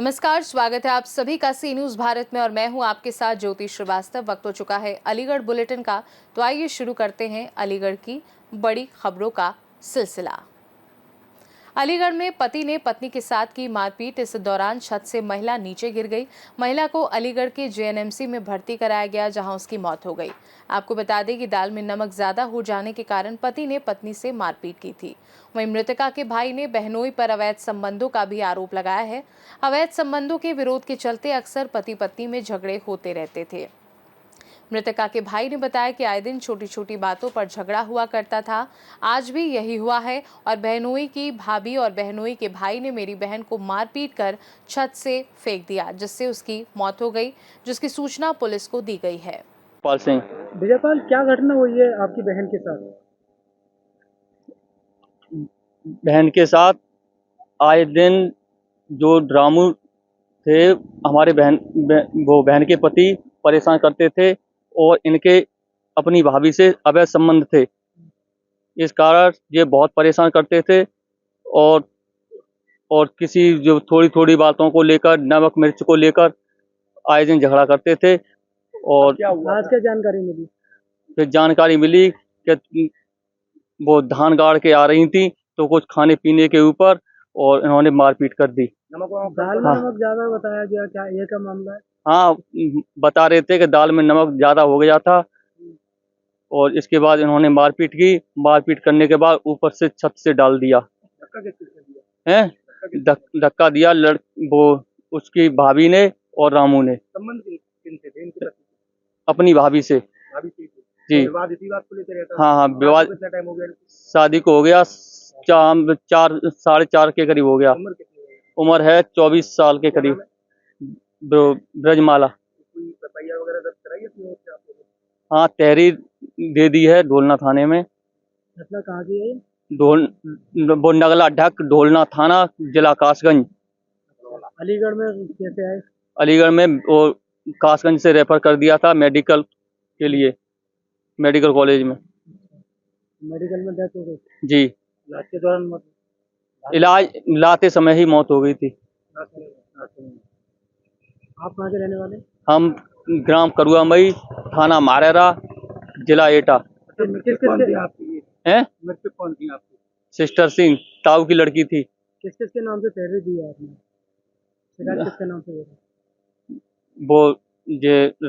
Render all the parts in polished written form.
नमस्कार, स्वागत है आप सभी का सी न्यूज भारत में और मैं हूं आपके साथ ज्योति श्रीवास्तव। वक्त हो चुका है अलीगढ़ बुलेटिन का, तो आइए शुरू करते हैं अलीगढ़ की बड़ी खबरों का सिलसिला। अलीगढ़ में पति ने पत्नी के साथ की मारपीट। इस दौरान छत से महिला नीचे गिर गई। महिला को अलीगढ़ के जेएनएमसी में भर्ती कराया गया, जहां उसकी मौत हो गई। आपको बता दें कि दाल में नमक ज्यादा हो जाने के कारण पति ने पत्नी से मारपीट की थी। वहीं मृतका के भाई ने बहनोई पर अवैध संबंधों का भी आरोप लगाया है। अवैध संबंधों के विरोध के चलते अक्सर पति पत्नी में झगड़े होते रहते थे। मृतका के भाई ने बताया कि आए दिन छोटी छोटी बातों पर झगड़ा हुआ करता था। आज भी यही हुआ है और बहनोई की भाभी और बहनोई के भाई ने मेरी बहन को मारपीट कर छत से फेंक दिया, जिससे उसकी मौत हो गई, जिसकी सूचना पुलिस को दी गई है। पाल सिंह। विजयपाल, क्या घटना हुई है आपकी बहन के साथ? बहन के साथ आए दिन जो ड्रामू थे, हमारे बहन के पति परेशान करते थे और इनके अपनी भाभी से अवैध संबंध थे। इस कारण ये बहुत परेशान करते थे और किसी जो थोड़ी थोड़ी बातों को लेकर, नमक मिर्च को लेकर आए दिन झगड़ा करते थे। और आज क्या जानकारी मिली? फिर जानकारी मिली कि वो धान गाड़ के आ रही थी, तो कुछ खाने पीने के ऊपर और इन्होंने मारपीट कर दी। दाल में नमक ज्यादा बताया गया, क्या ये का मामला है? हाँ, बता रहे थे कि दाल में नमक ज्यादा हो गया था और इसके बाद इन्होंने मारपीट की। मारपीट करने के बाद ऊपर से छत से डाल दिया। धक्का दिया वो उसकी भाभी ने और रामू ने। संबंध किनसे थे इनके पति? अपनी भाभी से। जी। विवाद इसी बात को लेकर रहता? हाँ, विवाद। कितना टाइम हो गया? शादी को हो गया 4.5 के करीब हो गया। उम्र कितनी है? उम्र है 24 साल के करीब। ब्रजमाला। कोई एफआईआर वगैरह दर्ज कराई है अपनी ओर से आप लोगों ने? हाँ, तहरीर दे दी है ढोलना थाने में। घटना कहाँ की है? वो नगला ढक, ढोलना थाना, जिला कासगंज। अलीगढ़ में कैसे आए? अलीगढ़ में वो कासगंज से रेफर कर दिया था मेडिकल के लिए, मेडिकल कॉलेज में। मेडिकल में डेथ हो गई? जी। इलाज के दौरान मौत? इलाज लाते समय ही मौत हो गई थी। आप कहाँ के रहने वाले? हम ग्राम करुआमई, थाना मारेरा, जिला एटा। किस किस आपकी हैं? मृत्यु कौन थी आपकी? सिस्टर सिंह, ताऊ की लड़की थी। किस किस के नाम से तहरीर दी है आपने? शिकायत किसके नाम से हुई? वो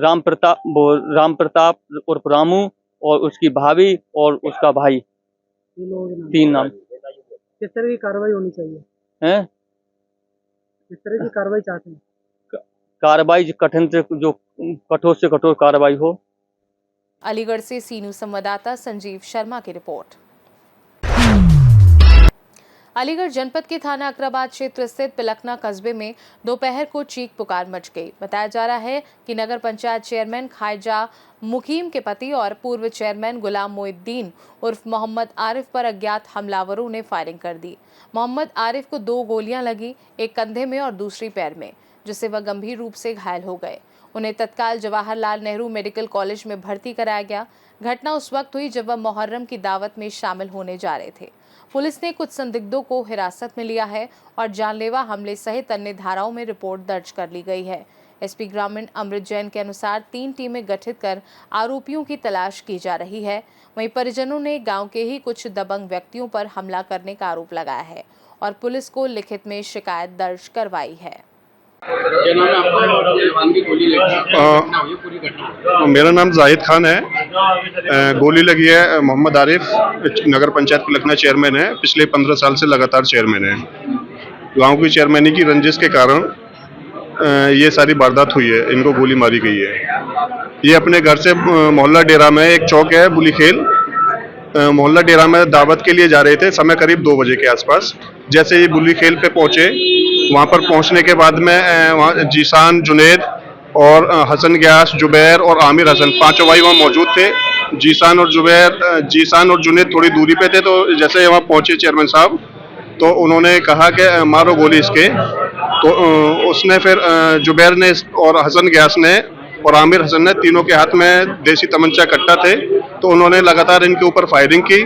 राम प्रताप उर्फ रामू और उसकी भाभी और उसका भाई। 3 लोगों के नाम? 3 नाम। किस तरह की कार्रवाई होनी चाहिए? हैं? किस तरह की कार्रवाई चाहते हैं? कार्रवाई कठोर से कठोर कार्रवाई हो। अलीगढ़ से सी न्यूज संवाददाता संजीव शर्मा की रिपोर्ट। अलीगढ़ जनपद के थाना अकराबाद क्षेत्र स्थित पिलखना कस्बे में दोपहर को चीख पुकार मच गई। बताया जा रहा है कि नगर पंचायत चेयरमैन खायजा मुकीम के पति और पूर्व चेयरमैन गुलाम मोहिद्दीन उर्फ मोहम्मद आरिफ पर अज्ञात हमलावरों ने फायरिंग कर दी। मोहम्मद आरिफ को 2 गोलियां लगी, एक कंधे में और दूसरी पैर में, जिससे वह गंभीर रूप से घायल हो गए। उन्हें तत्काल जवाहरलाल नेहरू मेडिकल कॉलेज में भर्ती कराया गया। घटना उस वक्त हुई जब वह मुहर्रम की दावत में शामिल होने जा रहे थे। पुलिस ने कुछ संदिग्धों को हिरासत में लिया है और जानलेवा हमले सहित अन्य धाराओं में रिपोर्ट दर्ज कर ली गई है। एसपी ग्रामीण अमृत जैन के अनुसार 3 टीमें गठित कर आरोपियों की तलाश की जा रही है। वहीं परिजनों ने गांव के ही कुछ दबंग व्यक्तियों पर हमला करने का आरोप लगाया है और पुलिस को लिखित में शिकायत दर्ज करवाई है। मेरा नाम जाहिद खान है। गोली लगी है मोहम्मद आरिफ, नगर पंचायत पिलखना चेयरमैन है, पिछले 15 साल से लगातार चेयरमैन है। गांव की चेयरमैनी की रंजिश के कारण ये सारी वारदात हुई है, इनको गोली मारी गई है। ये अपने घर से मोहल्ला डेरा में एक चौक है बुली खेल, मोहल्ला डेरा में दावत के लिए जा रहे थे, समय करीब 2 बजे के आसपास। जैसे ये बुली खेल पे पहुंचे, वहां पर पहुंचने के बाद में वहाँ जीसान, जुनेद और हसन ग्यास, जुबैर और आमिर हसन 5 भाई वहाँ मौजूद थे। जीसान और जुनेद थोड़ी दूरी पे थे, तो जैसे वहाँ पहुंचे चेयरमैन साहब, तो उन्होंने कहा कि मारो गोली इसके। तो उसने फिर जुबैर ने और हसन ग्यास ने और आमिर हसन ने, तीनों के हाथ में देसी तमंचा कट्टा थे, तो उन्होंने लगातार इनके ऊपर फायरिंग की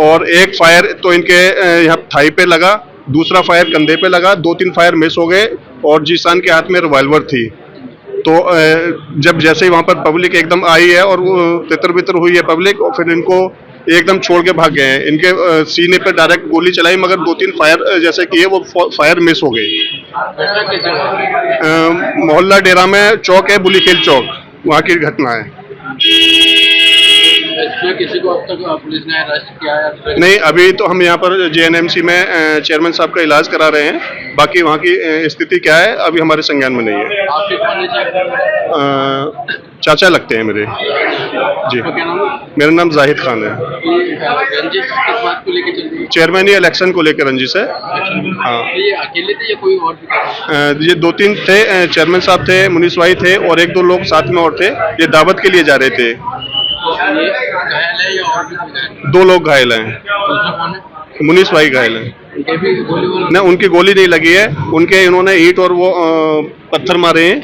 और एक फायर तो इनके यहाँ थाई पे लगा, दूसरा फायर कंधे पे लगा, 2-3 फायर मिस हो गए और जीशान के हाथ में रिवॉल्वर थी। तो जब जैसे ही वहाँ पर पब्लिक एकदम आई है और वो तितर बितर हुई है पब्लिक, और फिर इनको एकदम छोड़ के भाग गए हैं। इनके सीने पे डायरेक्ट गोली चलाई, मगर 2-3 फायर जैसे किए, वो फायर मिस हो गई। मोहल्ला डेरा में चौक है, बुलीखेल चौक, वहाँ की घटना है। इसमें किसी को अब तक पुलिस ने अरेस्ट किया है? नहीं, अभी तो हम यहाँ पर जेएनएमसी में चेयरमैन साहब का इलाज करा रहे हैं। बाकी वहाँ की स्थिति क्या है अभी हमारे संज्ञान में नहीं है। आपके कौन है? चाचा लगते हैं मेरे। जी, आपका क्या नाम है? मेरा नाम जाहिद खान है। ये रंजिश किस बात को लेकर चल रही है? चेयरमैन ये इलेक्शन को लेकर रंजिश है। हाँ, तो ये अकेले थे या कोई और भी था? ये 2-3 थे, चेयरमैन साहब थे, मुनीस भाई थे और 1-2 लोग साथ में और थे। ये दावत के लिए जा रहे थे। ये घायल है या और भी कोई घायल है? 2 लोग घायल हैं। दूसरा कौन है? मुनीस भाई घायल हैं। उनके भी गोली ना, उनकी गोली नहीं लगी है। उनके इन्होंने ईंट और वो पत्थर मारे हैं।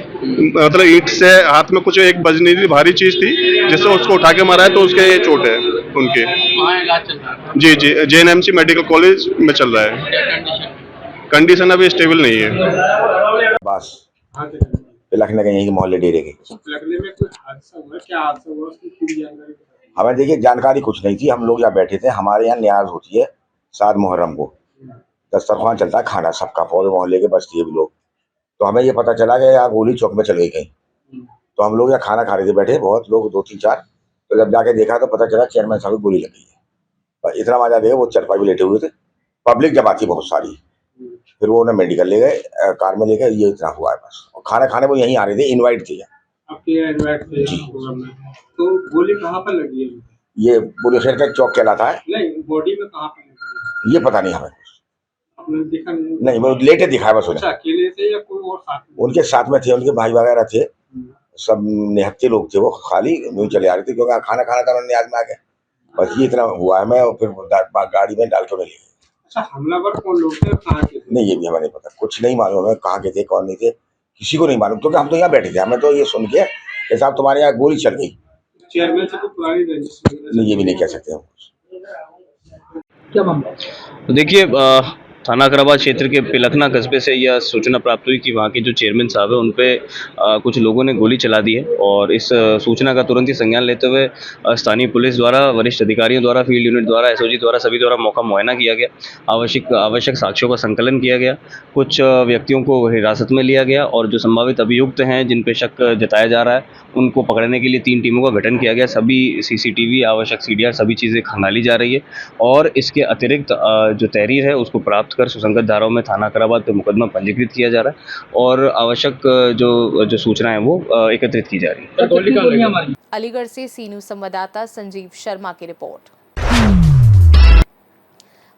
मतलब ईंट से हाथ में कुछ एक बजनी थी, भारी चीज थी, जिससे उसको उठा के मारा है, तो उसके चोट है उनके। वहाँ इलाज चल रहा है? जी जी, जेएनएमसी मेडिकल कॉलेज में चल रहा है। क्या कंडीशन? कंडीशन अभी स्टेबल नहीं है। बस लखनऊ के यहीं के मोहल्ले डेरे के। लगने में कोई हादसा हुआ? क्या हादसा हुआ उसकी पूरी जानकारी? हमें देखिए जानकारी कुछ नहीं थी। हम लोग यहाँ बैठे थे, हमारे यहाँ न्याज होती है 7 मुहर्रम को, दस्तरखान चलता है खाना सबका, पूरे मोहल्ले के बस्ती है भी लोग। तो हमें ये पता चला कि यार गोली चौक में चल गई कहीं। तो हम लोग यहाँ खाना खा रहे थे बैठे, बहुत लोग 2-3-4। तो जब जाके देखा तो पता चला चेयरमैन साहब की गोली लग गई है। और इतना मजा देखा, वो चरपाई भी लेटे हुए थे, पब्लिक जमा थी बहुत सारी। फिर वो उन्हें मेडिकल ले गए, कार में ले गए। ये इतना हुआ है बस। और खाना खाने वो यहीं आ रहे थे, इन्वाइट थे। आपके इन्वाइट थे प्रोग्राम में? तो गोली कहाँ पर लगी है? ये बुलखेर का चौक कहलाता है। नहीं, बॉडी में कहाँ पर लगी है? ये पता नहीं हमें, आपने देखा नहीं? नहीं वो लेटे दिखाया बस उन्हें। अच्छा, अकेले थे या कोई और साथ में? उनके साथ में थे, उनके भाई वगैरह थे, सब निहत्थे लोग थे। वो खाली यूं चले आ रहे थे, क्योंकि खाना खाना था, उन्होंने आज में आ गए। बस ये इतना हुआ है। मैं और फिर गाड़ी में डाल के उन्हें ले गए। अच्छा, हमलावर कौन लोग थे, कहाँ के थे? नहीं, ये भी हमें नहीं पता, कुछ नहीं मालूम हमें कहाँ के थे कौन नहीं थे, किसी को नहीं मालूम, क्योंकि हम तो यहाँ बैठे थे। हमें तो ये सुन के कि साहब तुम्हारे यहाँ गोली चल गई। चेयरमैन से कोई पुरानी रंजिश वगैरह? नहीं, ये भी नहीं कह सकते हम। क्या मामला? तो देखिए, थाना अकराबाद क्षेत्र के पिलखना कस्बे से यह सूचना प्राप्त हुई कि वहाँ के जो चेयरमैन साहब है उन पे कुछ लोगों ने गोली चला दी है। और इस सूचना का तुरंत ही संज्ञान लेते हुए स्थानीय पुलिस द्वारा, वरिष्ठ अधिकारियों द्वारा, फील्ड यूनिट द्वारा, एसओजी द्वारा, सभी द्वारा मौका मुआयना किया गया। आवश्यक साक्ष्यों का संकलन किया गया। कुछ व्यक्तियों को हिरासत में लिया गया और जो संभावित अभियुक्त हैं, जिन पे शक जताया जा रहा है, उनको पकड़ने के लिए 3 टीमों का गठन किया गया। सभी सीसीटीवी, आवश्यक सीडीआर, सभी चीज़ें खंगाली जा रही है। और इसके अतिरिक्त जो तहरीर है उसको प्राप्त कर सुसंगत धाराओं में थाना अकराबाद पे मुकदमा पंजीकृत किया जा रहा है और आवश्यक जो सूचनाएं वो एकत्रित की जा रही है। अलीगढ़ से सी न्यूज़ संवाददाता संजीव शर्मा की रिपोर्ट।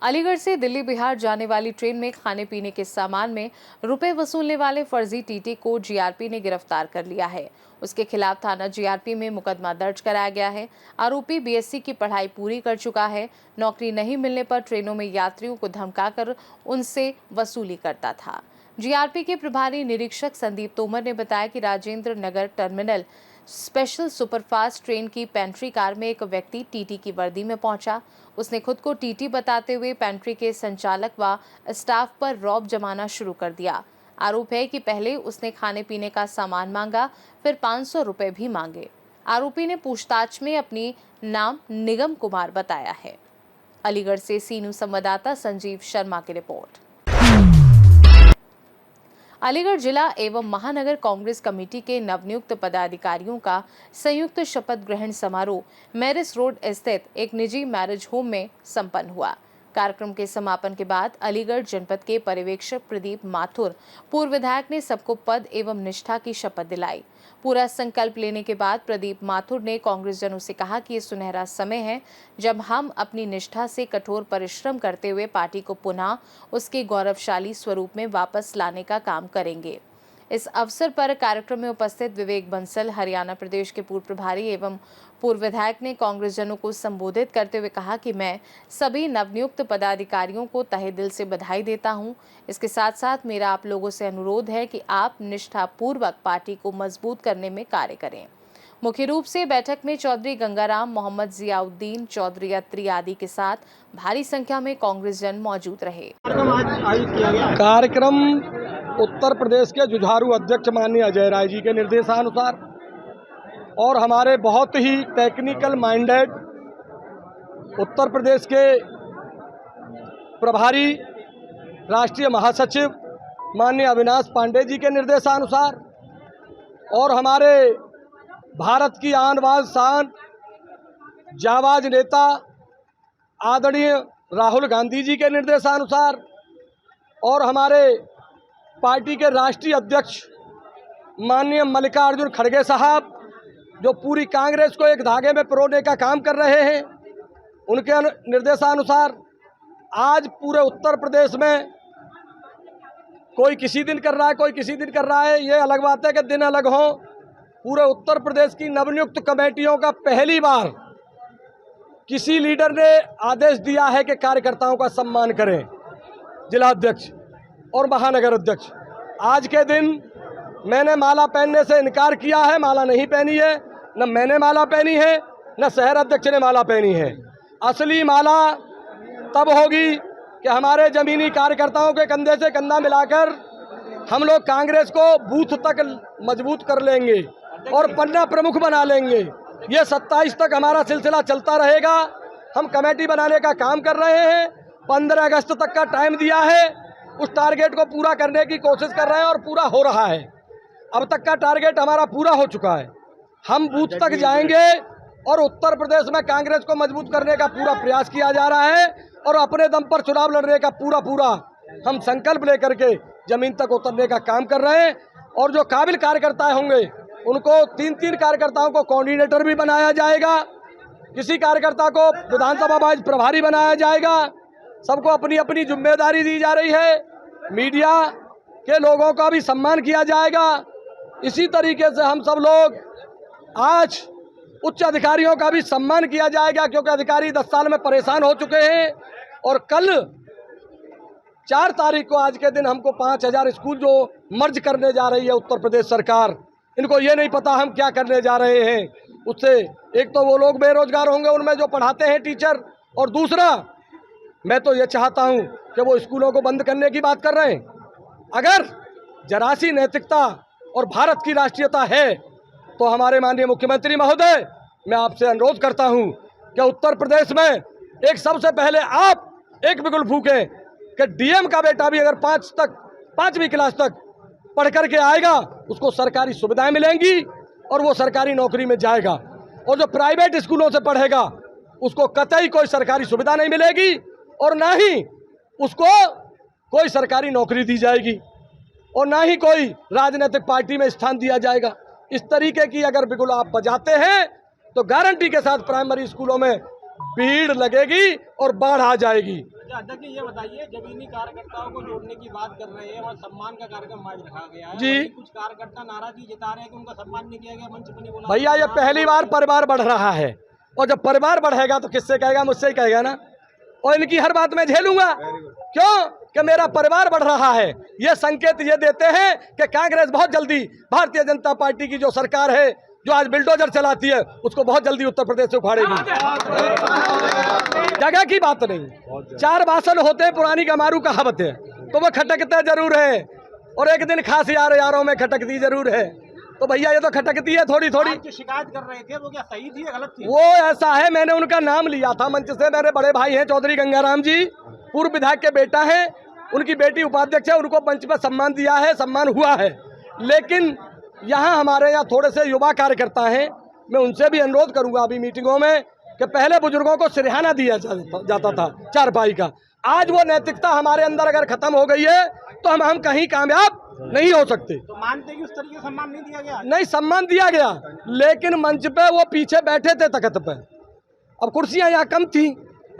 अलीगढ़ से दिल्ली बिहार जाने वाली ट्रेन में खाने पीने के सामान में रुपए वसूलने वाले फर्जी टीटी को जीआरपी ने गिरफ्तार कर लिया है। उसके खिलाफ थाना जीआरपी में मुकदमा दर्ज कराया गया है। आरोपी बीएससी की पढ़ाई पूरी कर चुका है। नौकरी नहीं मिलने पर ट्रेनों में यात्रियों को धमकाकर उनसे वसूली करता था। जीआरपी के प्रभारी निरीक्षक संदीप तोमर ने बताया कि Rajendra Nagar terminal special superfast train की पेंट्री कार में एक व्यक्ति टीटी की वर्दी में पहुंचा। उसने खुद को टीटी बताते हुए पेंट्री के संचालक व स्टाफ पर रौब जमाना शुरू कर दिया। आरोप है कि पहले उसने खाने पीने का सामान मांगा, फिर 500 रुपए भी मांगे। आरोपी ने पूछताछ में अपनी नाम निगम कुमार बताया है। अलीगढ़ से सी न्यूज़ संवाददाता संजीव शर्मा की रिपोर्ट। अलीगढ़ जिला एवं महानगर कांग्रेस कमेटी के नवनियुक्त पदाधिकारियों का संयुक्त शपथ ग्रहण समारोह मैरिस रोड स्थित एक निजी मैरिज होम में संपन्न हुआ। कार्यक्रम के समापन के बाद अलीगढ़ जनपद के पर्यवेक्षक प्रदीप माथुर, पूर्व विधायक, ने सबको पद एवं निष्ठा की शपथ दिलाई। पूरा संकल्प लेने के बाद प्रदीप माथुर ने कांग्रेस जनों से कहा कि ये सुनहरा समय है जब हम अपनी निष्ठा से कठोर परिश्रम करते हुए पार्टी को पुनः उसके गौरवशाली स्वरूप में वापस लाने का काम करेंगे। इस अवसर पर कार्यक्रम में उपस्थित विवेक बंसल, हरियाणा प्रदेश के पूर्व प्रभारी एवं पूर्व विधायक, ने कांग्रेस जनों को संबोधित करते हुए कहा कि मैं सभी नवनियुक्त पदाधिकारियों को तहे दिल से बधाई देता हूं। इसके साथ साथ मेरा आप लोगों से अनुरोध है कि आप निष्ठापूर्वक पार्टी को मजबूत करने में कार्य करें। मुख्य रूप से बैठक में चौधरी गंगाराम, मोहम्मद जियाउद्दीन, चौधरी अत्री आदि के साथ भारी संख्या में कांग्रेस जन मौजूद रहे। कार्यक्रम उत्तर प्रदेश के जुझारू अध्यक्ष माननीय अजय राय जी के निर्देशानुसार और हमारे बहुत ही टेक्निकल माइंडेड उत्तर प्रदेश के प्रभारी राष्ट्रीय महासचिव माननीय अविनाश पांडे जी के निर्देशानुसार और हमारे भारत की आन बान शान जाबाज नेता आदरणीय राहुल गांधी जी के निर्देशानुसार और हमारे पार्टी के राष्ट्रीय अध्यक्ष माननीय मल्लिकार्जुन खड़गे साहब जो पूरी कांग्रेस को एक धागे में पिरोने का काम कर रहे हैं, उनके निर्देशानुसार आज पूरे उत्तर प्रदेश में कोई किसी दिन कर रहा है, कोई किसी दिन कर रहा है। ये अलग बात है कि दिन अलग हों। पूरे उत्तर प्रदेश की नवनियुक्त कमेटियों का पहली बार किसी लीडर ने आदेश दिया है कि कार्यकर्ताओं का सम्मान करें। जिला अध्यक्ष और महानगर अध्यक्ष, आज के दिन मैंने माला पहनने से इनकार किया है, माला नहीं पहनी है, न मैंने माला पहनी है, न शहर अध्यक्ष ने माला पहनी है। असली माला तब होगी कि हमारे जमीनी कार्यकर्ताओं के कंधे से कंधा मिलाकर हम लोग कांग्रेस को बूथ तक मजबूत कर लेंगे और पन्ना प्रमुख बना लेंगे। ये 27 तक हमारा सिलसिला चलता रहेगा। हम कमेटी बनाने का काम कर रहे हैं, 15 अगस्त तक का टाइम दिया है, उस टारगेट को पूरा करने की कोशिश कर रहे हैं और पूरा हो रहा है। अब तक का टारगेट हमारा पूरा हो चुका है। हम बूथ तक जाएंगे और उत्तर प्रदेश में कांग्रेस को मजबूत करने का पूरा प्रयास किया जा रहा है और अपने दम पर चुनाव लड़ने का पूरा हम संकल्प लेकर के जमीन तक उतरने का काम कर रहे हैं। और जो काबिल कार्यकर्ता होंगे उनको 3 कार्यकर्ताओं को कोऑर्डिनेटर भी बनाया जाएगा, किसी कार्यकर्ता को विधानसभा वाइज प्रभारी बनाया जाएगा। सबको अपनी अपनी जिम्मेदारी दी जा रही है। मीडिया के लोगों का भी सम्मान किया जाएगा। इसी तरीके से हम सब लोग आज उच्च अधिकारियों का भी सम्मान किया जाएगा, क्योंकि अधिकारी 10 साल में परेशान हो चुके हैं। और कल 4 तारीख को आज के दिन हमको 5000 स्कूल जो मर्ज करने जा रही है उत्तर प्रदेश सरकार, इनको ये नहीं पता हम क्या करने जा रहे हैं। उससे एक तो वो लोग बेरोजगार होंगे उनमें जो पढ़ाते हैं टीचर, और दूसरा मैं तो ये चाहता हूँ कि वो स्कूलों को बंद करने की बात कर रहे हैं। अगर जरा सी नैतिकता और भारत की राष्ट्रीयता है तो हमारे माननीय मुख्यमंत्री महोदय, मैं आपसे अनुरोध करता हूं कि उत्तर प्रदेश में एक सबसे पहले आप एक बिगुल फूकें कि डीएम का बेटा भी अगर 5वीं क्लास तक पढ़ करके आएगा उसको सरकारी सुविधाएं मिलेंगी और वो सरकारी नौकरी में जाएगा। और जो प्राइवेट स्कूलों से पढ़ेगा उसको कतई कोई सरकारी सुविधा नहीं मिलेगी और ना ही उसको कोई सरकारी नौकरी दी जाएगी और ना ही कोई राजनीतिक पार्टी में स्थान दिया जाएगा। इस तरीके की अगर बिगुल आप बजाते हैं तो गारंटी के साथ प्राइमरी स्कूलों में भीड़ लगेगी और बाढ़ आ जाएगी। अध्यक्ष जी, ये बताइए, जमीनी कार्यकर्ताओं को जोड़ने की बात कर रहे हैं और सम्मान का कार्यक्रम आज रखा गया है जी। कुछ कार्यकर्ता नाराजगी जता रहे हैं कि उनका सम्मान नहीं किया गया, मंच पर नहीं बोला। भैया ये पहली बार परिवार बढ़ रहा है और जब परिवार बढ़ेगा तो किससे कहेगा, मुझसे ही कहेगा ना। और इनकी हर बात में झेलूंगा, क्यों कि मेरा परिवार बढ़ रहा है। ये संकेत ये देते हैं कि कांग्रेस बहुत जल्दी भारतीय जनता पार्टी की जो सरकार है जो आज बिल्डोजर चलाती है उसको बहुत जल्दी उत्तर प्रदेश से उखाड़ेगी। जगह की बात नहीं, 4 बासन होते हैं, पुरानी गमारू कहावत है, तो वो खटकते जरूर है और एक दिन खास यारों में खटकती जरूर है। तो भैया ये तो खटकती है थोड़ी थोड़ी। जो शिकायत कर रहे थे वो क्या सही थी या गलत थी? वो ऐसा है, मैंने उनका नाम लिया था मंच से। मेरे बड़े भाई हैं चौधरी गंगाराम जी, पूर्व विधायक के बेटा हैं, उनकी बेटी उपाध्यक्ष है, उनको मंच पर सम्मान दिया है, सम्मान हुआ है। लेकिन यहाँ हमारे यहाँ थोड़े से युवा कार्यकर्ता हैं, मैं उनसे भी अनुरोध करूंगा अभी मीटिंगों में कि पहले बुजुर्गों को सिरहाना दिया जाता था चारपाई का। आज वो नैतिकता हमारे अंदर अगर खत्म हो गई है तो हम कहीं कामयाब नहीं हो सकते। तो मानते हैं कि उस तरीके से सम्मान नहीं दिया गया? नहीं, सम्मान दिया गया, लेकिन मंच पे वो पीछे बैठे थे तख्त पे। अब कुर्सियां यहाँ कम थी,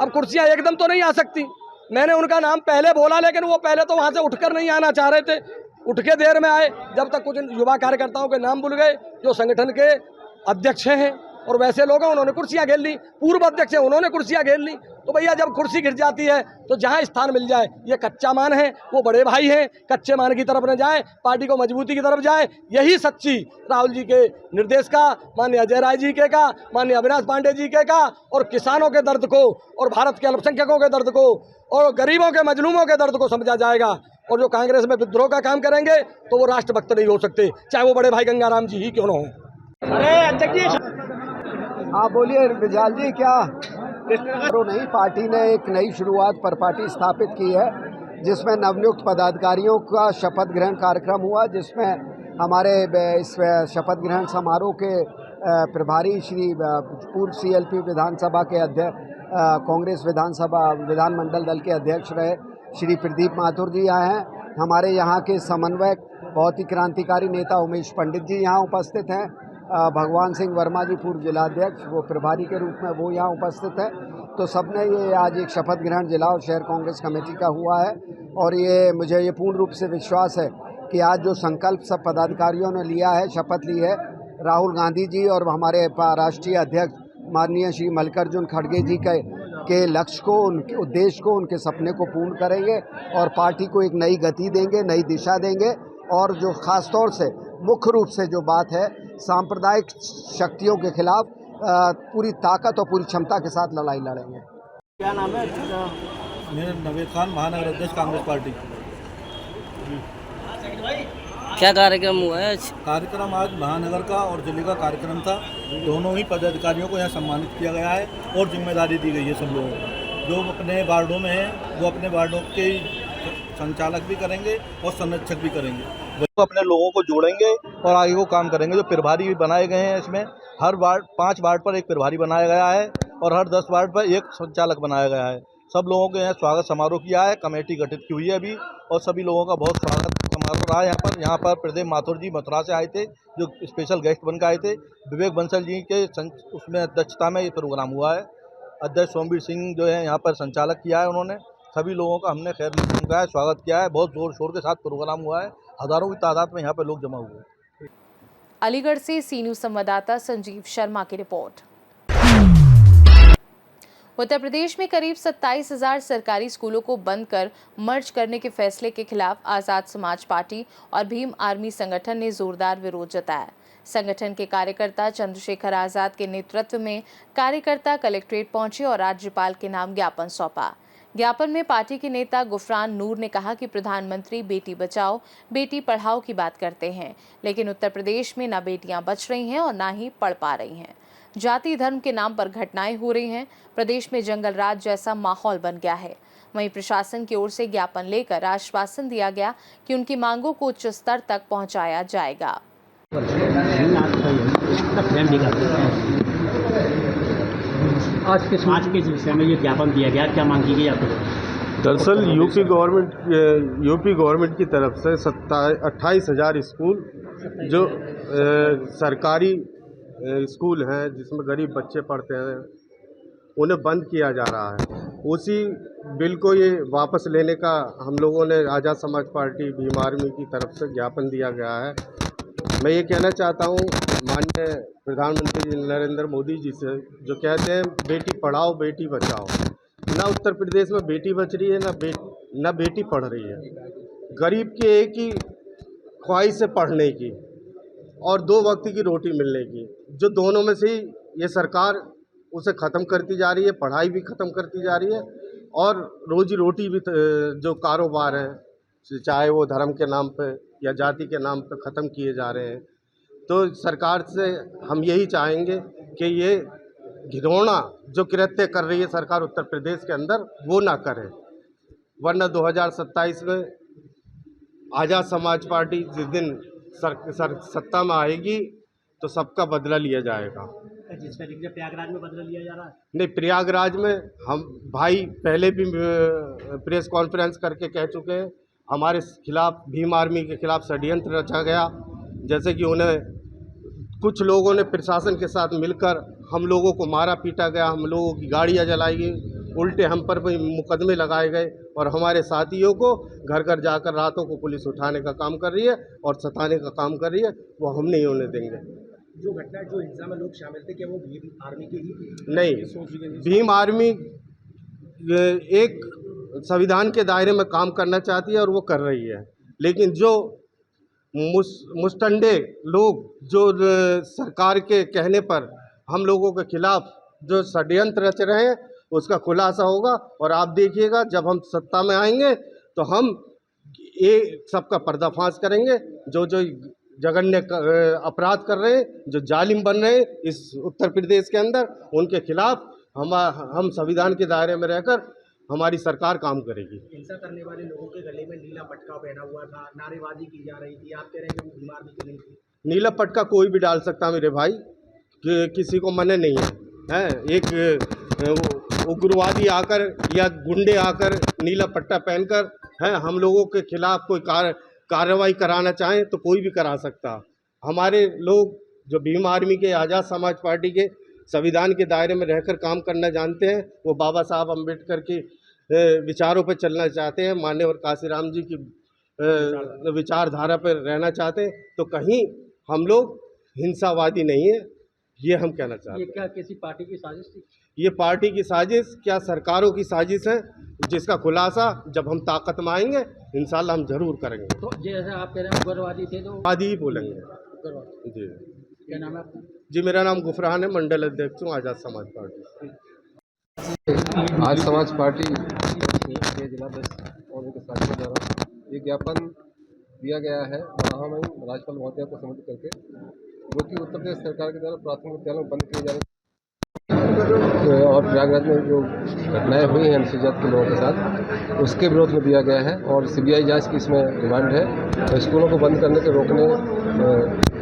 अब कुर्सियां एकदम तो नहीं आ सकती। मैंने उनका नाम पहले बोला, लेकिन वो पहले तो वहाँ से उठकर नहीं आना चाह रहे थे, उठ के देर में आए। जब तक कुछ युवा कार्यकर्ताओं के नाम भूल गए जो संगठन के अध्यक्ष हैं और वैसे लोग हैं, उन्होंने कुर्सियां घेर ली। पूर्व अध्यक्ष हैं, उन्होंने कुर्सियां घेर ली। तो भैया जब कुर्सी गिर जाती है तो जहां स्थान मिल जाए, ये कच्चा मान है, वो बड़े भाई हैं, कच्चे मान की तरफ न जाए, पार्टी को मजबूती की तरफ जाए। यही सच्ची राहुल जी के निर्देश का, माननीय अजय राय जी के का, माननीय अविनाश पांडे जी के का, और किसानों के दर्द को और भारत के अल्पसंख्यकों के दर्द को और गरीबों के मजलूमों के दर्द को समझा जाएगा। और जो कांग्रेस में विद्रोह का काम करेंगे तो वो राष्ट्रभक्त नहीं हो सकते, चाहे वो बड़े भाई गंगाराम जी ही क्यों न हो। अरे अध्यक्ष जी, हाँ बोलिए विजाल जी, क्या नहीं, पार्टी ने एक नई शुरुआत पर पार्टी स्थापित की है जिसमें नवनियुक्त पदाधिकारियों का शपथ ग्रहण कार्यक्रम हुआ, जिसमें हमारे इस शपथ ग्रहण समारोह के प्रभारी श्री पूर्व CLP विधानसभा के अध्यक्ष, कांग्रेस विधानमंडल दल के अध्यक्ष रहे श्री प्रदीप माथुर जी आए हैं। हमारे यहाँ के समन्वयक बहुत ही क्रांतिकारी नेता उमेश पंडित जी यहाँ उपस्थित हैं। भगवान सिंह वर्मा जी पूर्व जिलाध्यक्ष, वो प्रभारी के रूप में वो यहाँ उपस्थित है। तो सबने ये आज एक शपथ ग्रहण जिला और शहर कांग्रेस कमेटी का हुआ है और मुझे ये पूर्ण रूप से विश्वास है कि आज जो संकल्प सब पदाधिकारियों ने लिया है, शपथ ली है, राहुल गांधी जी और हमारे राष्ट्रीय अध्यक्ष माननीय श्री मल्लिकार्जुन खड़गे जी के लक्ष्य को, उनके उद्देश्य को, उनके सपने को पूर्ण करेंगे और पार्टी को एक नई गति देंगे, नई दिशा देंगे। और जो ख़ास तौर से मुख्य रूप से जो बात है, सांप्रदायिक शक्तियों के खिलाफ पूरी ताकत और पूरी क्षमता के साथ लड़ाई लड़ेंगे। क्या नाम है? मेरा नवेद खान, महानगर अध्यक्ष कांग्रेस पार्टी। क्या कार्यक्रम हुआ है? कार्यक्रम आज महानगर का और जिले का कार्यक्रम था। दोनों ही पदाधिकारियों को यहाँ सम्मानित किया गया है और जिम्मेदारी दी गई है सब लोगों को। जो अपने वार्डों में हैं वो अपने वार्डों के संचालक भी करेंगे और संरक्षक भी करेंगे। वो अपने लोगों को जोड़ेंगे और आगे वो काम करेंगे। जो प्रभारी भी बनाए गए हैं, इसमें हर वार्ड 5 वार्ड पर एक प्रभारी बनाया गया है और हर 10 वार्ड पर एक संचालक बनाया गया है। सब लोगों के यहाँ स्वागत समारोह किया है, कमेटी गठित की हुई है अभी, और सभी लोगों का बहुत स्वागत समारोह रहा है यहाँ पर प्रदीप माथुर जी मथुरा से आए थे, जो स्पेशल गेस्ट बनकर आए थे। विवेक बंसल जी के उसमें अध्यक्षता में ये प्रोग्राम हुआ है। अध्यक्ष सोमवीर सिंह जो है यहाँ पर संचालक किया है उन्होंने। सभी लोगों का हमने खैर मकदम का स्वागत किया है। बहुत जोर शोर के साथ प्रोग्राम हुआ है, हज़ारों की तादाद में यहाँ पर लोग जमा हुए हैं। अलीगढ़ से सी न्यूज़ संवाददाता संजीव शर्मा की रिपोर्ट। उत्तर प्रदेश में करीब 27,000 सरकारी स्कूलों को बंद कर मर्ज करने के फैसले के खिलाफ आज़ाद समाज पार्टी और भीम आर्मी संगठन ने जोरदार विरोध जताया। संगठन के कार्यकर्ता चंद्रशेखर आजाद के नेतृत्व में कार्यकर्ता कलेक्ट्रेट पहुंचे और राज्यपाल के नाम ज्ञापन सौंपा। ज्ञापन में पार्टी के नेता गुफरान नूर ने कहा कि प्रधानमंत्री बेटी बचाओ बेटी पढ़ाओ की बात करते हैं, लेकिन उत्तर प्रदेश में न बेटियां बच रही हैं और न ही पढ़ पा रही हैं। जाति धर्म के नाम पर घटनाएं हो रही हैं। प्रदेश में जंगल राज जैसा माहौल बन गया है। वहीं प्रशासन की ओर से ज्ञापन लेकर आश्वासन दिया गया कि उनकी मांगों को उच्च स्तर तक पहुंचाया जाएगा। आज के सिलसिले में ये ज्ञापन दिया गया, क्या मांग की गई आपको? दरअसल यूपी गवर्नमेंट की तरफ से 28,000 स्कूल जो सरकारी स्कूल हैं जिसमें गरीब बच्चे पढ़ते हैं, उन्हें बंद किया जा रहा है। उसी बिल को ये वापस लेने का हम लोगों ने आज़ाद समाज पार्टी भीम आर्मी की तरफ से ज्ञापन दिया गया है। मैं ये कहना चाहता हूँ माननीय प्रधानमंत्री नरेंद्र मोदी जी से, जो कहते हैं बेटी पढ़ाओ बेटी बचाओ, ना उत्तर प्रदेश में बेटी बच रही है ना बेटी पढ़ रही है। गरीब की एक ही ख्वाहिश है पढ़ने की और 2 वक्त की रोटी मिलने की, जो दोनों में से ही ये सरकार उसे ख़त्म करती जा रही है। पढ़ाई भी ख़त्म करती जा रही है और रोजी रोटी भी, जो कारोबार हैं चाहे वो धर्म के नाम पे या जाति के नाम पे ख़त्म किए जा रहे हैं। तो सरकार से हम यही चाहेंगे कि ये घिनौना जो कृत्य कर रही है सरकार उत्तर प्रदेश के अंदर, वो ना करे, वरना 2027 में आज़ाद समाज पार्टी जिस दिन सत्ता में आएगी तो सबका बदला लिया जाएगा। जिस तरीके से प्रयागराज में बदला लिया जा रहा है, नहीं, प्रयागराज में हम भाई पहले भी प्रेस कॉन्फ्रेंस करके कह चुके हैं, हमारे खिलाफ भीम आर्मी के खिलाफ षड्यंत्र रचा गया। जैसे कि उन्हें कुछ लोगों ने प्रशासन के साथ मिलकर हम लोगों को मारा पीटा गया, हम लोगों की गाड़ियाँ जलाई गई, उल्टे हम पर भी मुकदमे लगाए गए और हमारे साथियों को घर घर जाकर रातों को पुलिस उठाने का काम कर रही है और सताने का काम कर रही है। वो हम नहीं होने देंगे। जो घटना जो हिंसा में लोग शामिल थे, क्या वो भीम आर्मी के ही थी? नहीं, भीम आर्मी एक संविधान के दायरे में काम करना चाहती है और वो कर रही है, लेकिन जो मुस्तंडे लोग जो सरकार के कहने पर हम लोगों के खिलाफ जो षड्यंत्र रच रहे हैं, उसका खुलासा होगा। और आप देखिएगा जब हम सत्ता में आएंगे तो हम ये सबका पर्दाफाश करेंगे। जो जो जघन्य अपराध कर रहे हैं, जो जालिम बन रहे हैं इस उत्तर प्रदेश के अंदर, उनके खिलाफ हम संविधान के दायरे में रहकर हमारी सरकार काम करेगी। हिंसा करने वाले लोगों के गले में नीला पटका पहना हुआ था, नारेबाजी की जा रही थी, आप कह रहे हैं कि वो बीमार भी नहीं थी। नीला पटका कोई भी डाल सकता मेरे भाई, किसी को मना नहीं है। एक उग्रवादी आकर या गुंडे आकर नीला पट्टा पहनकर हम लोगों के खिलाफ कोई कार्रवाई कराना चाहें तो कोई भी करा सकता। हमारे लोग जो भीम आर्मी के, आज़ाद समाज पार्टी के संविधान के दायरे में रहकर काम करना जानते हैं, वो बाबा साहब अम्बेडकर की विचारों पर चलना चाहते हैं, मान्यवर काशीराम जी की विचारधारा पर रहना चाहते हैं, तो कहीं हम लोग हिंसावादी नहीं है, ये हम कहना चाहते हैं। ये क्या किसी पार्टी की साजिश थी? ये पार्टी की साजिश क्या सरकारों की साजिश है, जिसका खुलासा जब हम ताकत में आएंगे इंशाल्लाह हम जरूर करेंगे। तो जैसे आप कह रहे हैं उग्रवादी थे, तो आदि ही बोलेंगे जी। क्या नाम है आपका? जी मेरा नाम गुफरान है, मंडल अध्यक्ष हूँ आज़ाद समाज पार्टी। आज समाज पार्टी के जिला और उनके साथियों द्वारा ये ज्ञापन दिया गया है महामहिम राज्यपाल महोदय को संबोधित करके, जो कि उत्तर प्रदेश सरकार के द्वारा प्राथमिक विद्यालयों बंद किए जा रहे और प्रयागराज में जो घटनाएं हुई हैं अनुसूचित जाति के लोगों के साथ, उसके विरोध में दिया गया है। और सीबीआई जांच की इसमें डिमांड है। तो स्कूलों को बंद करने के रोकने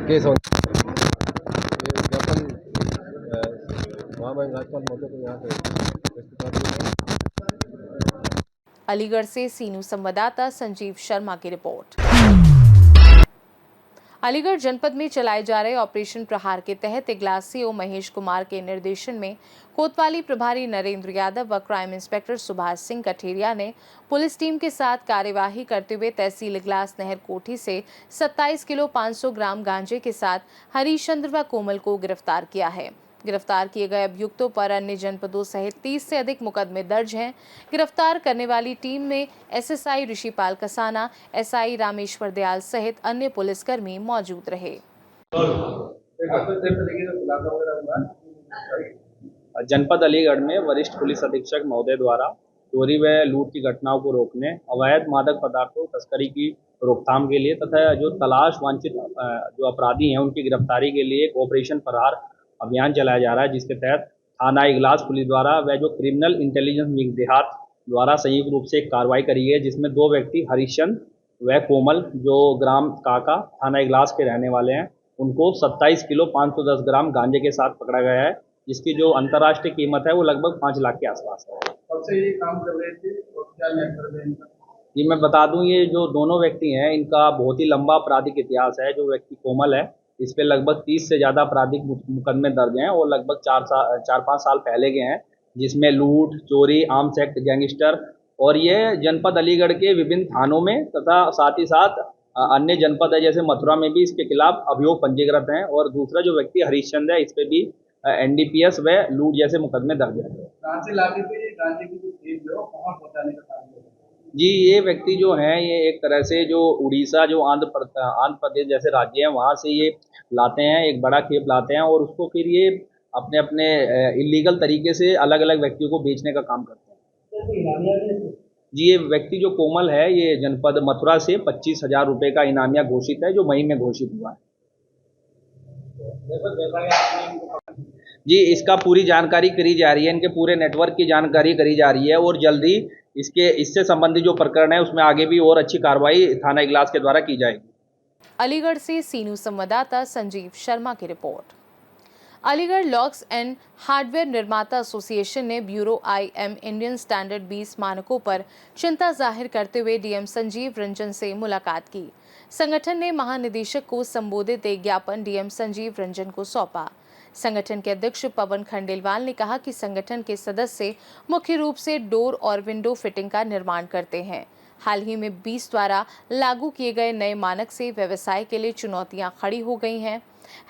के ज्ञापन महामहिम राज्यपाल महोदय को यहाँ पे। अलीगढ़ से सीनू संवाददाता संजीव शर्मा की रिपोर्ट। अलीगढ़ जनपद में चलाए जा रहे ऑपरेशन प्रहार के तहत इगलास सीओ महेश कुमार के निर्देशन में कोतवाली प्रभारी नरेंद्र यादव व क्राइम इंस्पेक्टर सुभाष सिंह कठेरिया ने पुलिस टीम के साथ कार्यवाही करते हुए तहसील इगलास नहर कोठी से 27 किलो 500 ग्राम गांजे के साथ हरीश चंद्र व कोमल को गिरफ्तार किया है। गिरफ्तार किए गए अभियुक्तों पर अन्य जनपदों सहित 30 से अधिक मुकदमे दर्ज हैं। गिरफ्तार करने वाली टीम में एसएसआई ऋषिपाल कसाना, एसआई रामेश्वर दयाल सहित अन्य पुलिसकर्मी मौजूद रहे। जनपद अलीगढ़ में वरिष्ठ पुलिस अधीक्षक महोदय द्वारा चोरी व लूट की घटनाओं को रोकने, अवैध मादक पदार्थों तस्करी की रोकथाम के लिए तथा जो तलाश वांछित जो अपराधी हैं उनकी गिरफ्तारी के लिए एक ऑपरेशन फरार अभियान चलाया जा रहा है, जिसके तहत थाना इगलास पुलिस द्वारा व जो क्रिमिनल इंटेलिजेंस विंग देहात द्वारा संयुक्त रूप से एक कार्रवाई करी है, जिसमें 2 व्यक्ति हरिश्चंद्र व कोमल जो ग्राम काका थाना इगलास के रहने वाले हैं, उनको 27 किलो 510 ग्राम गांजे के साथ पकड़ा गया है, जिसकी जो अंतर्राष्ट्रीय कीमत है वो लगभग 5 लाख के आसपास है। कब से ये काम कर रहे थे और क्या नेटवर्क है इनका? जी मैं बता दूं, ये जो दोनों व्यक्ति हैं इनका बहुत ही लंबा आपराधिक इतिहास है। जो व्यक्ति कोमल है इस पे लगभग 30 से ज़्यादा आपराधिक मुकदमे दर्ज हैं और लगभग 4-5 साल पहले के हैं, जिसमें लूट, चोरी, आर्म्स एक्ट, गैंगस्टर, और ये जनपद अलीगढ़ के विभिन्न थानों में तथा साथ ही साथ अन्य जनपद है जैसे मथुरा में भी इसके खिलाफ अभियोग पंजीकृत हैं। और दूसरा जो व्यक्ति हरीशचंद्र है इस पे भी NDPS व लूट जैसे मुकदमे दर्ज हैं। कहाँ से लाते थे ये गांजे की जो खेत है कहाँ पहुँचाने का काम है? जी ये व्यक्ति जो हैं ये एक तरह से जो उड़ीसा, जो आंध्र प्रदेश जैसे राज्य हैं वहाँ से ये लाते हैं, एक बड़ा खेप लाते हैं और उसको फिर ये अपने अपने इलीगल तरीके से अलग अलग व्यक्तियों को बेचने का काम करते हैं। जी ये व्यक्ति जो कोमल है ये जनपद मथुरा से 25,000 रुपये का इनामिया घोषित है, जो मई में घोषित हुआ है। जी इसका पूरी जानकारी करी जा रही है, इनके पूरे नेटवर्क की जानकारी करी जा रही है और जल्द ही इससे संबंधित जो प्रकरण है उसमें आगे भी और अच्छी कार्रवाई थाना इगलास के द्वारा की जाएगी। अलीगढ़ से सीनू संवाददाता संजीव शर्मा की report. Aligarh locks and hardware निर्माता एसोसिएशन ने ब्यूरो IM इंडियन स्टैंडर्ड 20 मानकों पर चिंता जाहिर करते हुए DM संजीव रंजन से मुलाकात की। संगठन ने महानिदेशक को संबोधित एक ज्ञापन DM संजीव रंजन को सौंपा। संगठन के अध्यक्ष पवन खंडेलवाल ने कहा कि संगठन के सदस्य मुख्य रूप से डोर और विंडो फिटिंग का निर्माण करते हैं। हाल ही में 20 द्वारा लागू किए गए नए मानक से व्यवसाय के लिए चुनौतियां खड़ी हो गई हैं।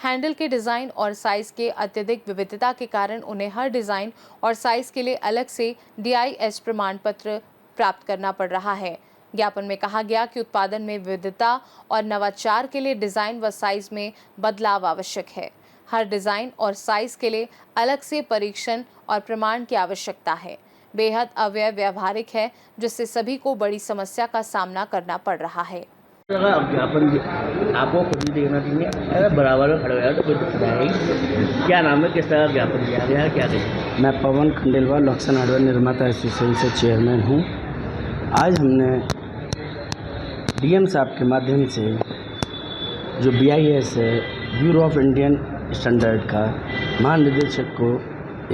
हैंडल के डिज़ाइन और साइज़ के अत्यधिक विविधता के कारण उन्हें हर डिज़ाइन और साइज़ के लिए अलग से DIS प्रमाण पत्र प्राप्त करना पड़ रहा है। ज्ञापन में कहा गया कि उत्पादन में विविधता और नवाचार के लिए डिज़ाइन व साइज़ में बदलाव आवश्यक है। हर डिज़ाइन और साइज़ के लिए अलग से परीक्षण और प्रमाण की आवश्यकता है। बेहद अव्यवहारिक है, जिससे सभी को बड़ी समस्या का सामना करना पड़ रहा है। ज्ञापन आपको खुद ही देखना चाहिए, अगर बराबर में खड़े हो तो कोई दिक्कत आएगी। क्या नाम है, किस तरह का ज्ञापन दिया गया है, क्या कहें? मैं पवन खंडेलवाल लॉक्सन हार्डवेयर निर्माता एसोसिएशन से चेयरमैन हूँ। आज हमने डीएम साहब के माध्यम से जो BIS है, ब्यूरो ऑफ इंडियन स्टैंडर्ड का महानिदेशक को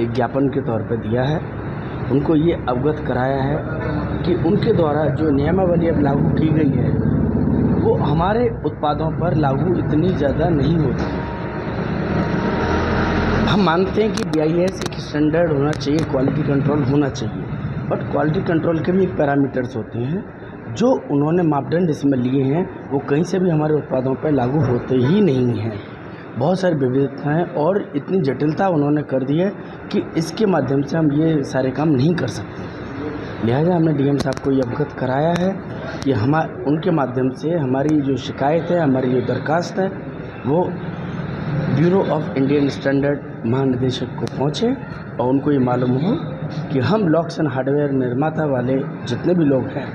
एक ज्ञापन के तौर पर दिया है। उनको ये अवगत कराया है कि उनके द्वारा जो नियमावली अब लागू की गई है वो हमारे उत्पादों पर लागू इतनी ज़्यादा नहीं होती। हम मानते हैं कि BIS एक स्टैंडर्ड होना चाहिए, क्वालिटी कंट्रोल होना चाहिए, बट क्वालिटी कंट्रोल के भी एक पैरामीटर्स होते हैं। जो उन्होंने मापदंड इसमें लिए हैं वो कहीं से भी हमारे उत्पादों पर लागू होते ही नहीं हैं। बहुत सारी विविधताएँ और इतनी जटिलता उन्होंने कर दी है कि इसके माध्यम से हम ये सारे काम नहीं कर सकते। लिहाजा हमने डीएम साहब को ये अवगत कराया है कि उनके माध्यम से हमारी जो शिकायत है, हमारी जो दरखास्त है, वो ब्यूरो ऑफ इंडियन स्टैंडर्ड महानिदेशक को पहुँचे और उनको ये मालूम हो कि हम लॉक्स एंड हार्डवेयर निर्माता वाले जितने भी लोग हैं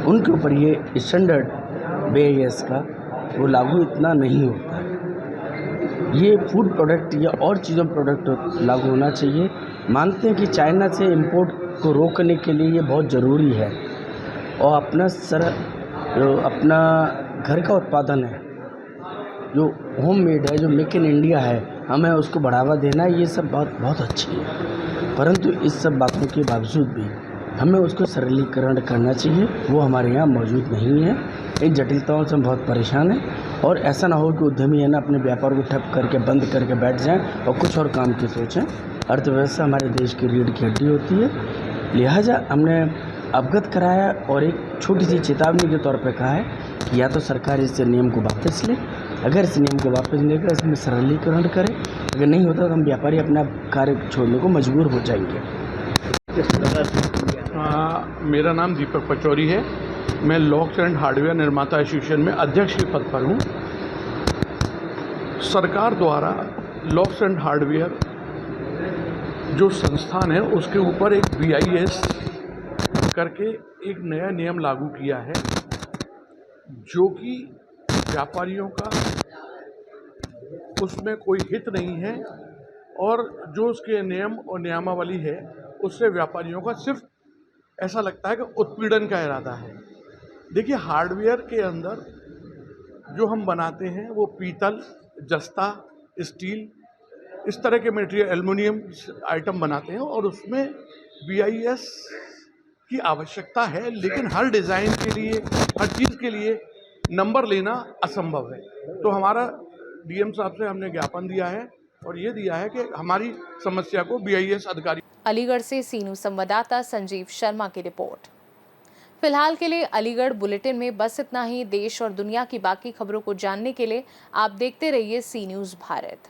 उनके ऊपर ये स्टैंडर्ड BIS का वो लागू इतना नहीं होता है। ये फूड प्रोडक्ट या और चीज़ों प्रोडक्ट लागू होना चाहिए। मानते हैं कि चाइना से इंपोर्ट को रोकने के लिए ये बहुत ज़रूरी है और अपना घर का उत्पादन है, जो होममेड है, जो मेक इन इंडिया है, हमें उसको बढ़ावा देना है। ये सब बात बहुत अच्छी है, परंतु इस सब बातों के बावजूद भी हमें उसको सरलीकरण करना चाहिए। वो हमारे यहाँ मौजूद नहीं है। इन जटिलताओं से हम बहुत परेशान हैं और ऐसा ना हो कि उद्यमी है ना अपने व्यापार को ठप करके बंद करके बैठ जाएं और कुछ और काम की सोचें। अर्थव्यवस्था हमारे देश की रीढ़ की हड्डी होती है। लिहाजा हमने अवगत कराया और एक छोटी सी चेतावनी के तौर पर कहा है कि या तो सरकार इस नियम को वापस ले, अगर इस नियम को वापस लेकर इसमें सरलीकरण करे, अगर नहीं होता तो हम व्यापारी अपना कार्य छोड़ने को मजबूर हो जाएंगे। मेरा नाम दीपक पचौरी है। मैं लॉक्स एंड हार्डवेयर निर्माता एसोसिएशन में अध्यक्ष के पद पर हूँ। सरकार द्वारा लॉक्स एंड हार्डवेयर जो संस्थान है उसके ऊपर एक BIS करके एक नया नियम लागू किया है, जो कि व्यापारियों का उसमें कोई हित नहीं है और जो उसके नियम और नियमावली है उससे व्यापारियों का सिर्फ ऐसा लगता है कि उत्पीड़न का इरादा है। देखिए, हार्डवेयर के अंदर जो हम बनाते हैं वो पीतल, जस्ता, स्टील, इस तरह के मटेरियल, एल्युमिनियम आइटम बनाते हैं और उसमें BIS की आवश्यकता है, लेकिन हर डिज़ाइन के लिए, हर चीज़ के लिए नंबर लेना असंभव है। तो हमारा डीएम साहब से हमने ज्ञापन दिया है और ये दिया है कि हमारी समस्या को BIS अधिकारी। अलीगढ़ से सीनू संवाददाता संजीव शर्मा की रिपोर्ट। फिलहाल के लिए अलीगढ़ बुलेटिन में बस इतना ही। देश और दुनिया की बाकी खबरों को जानने के लिए आप देखते रहिए सी न्यूज़ भारत।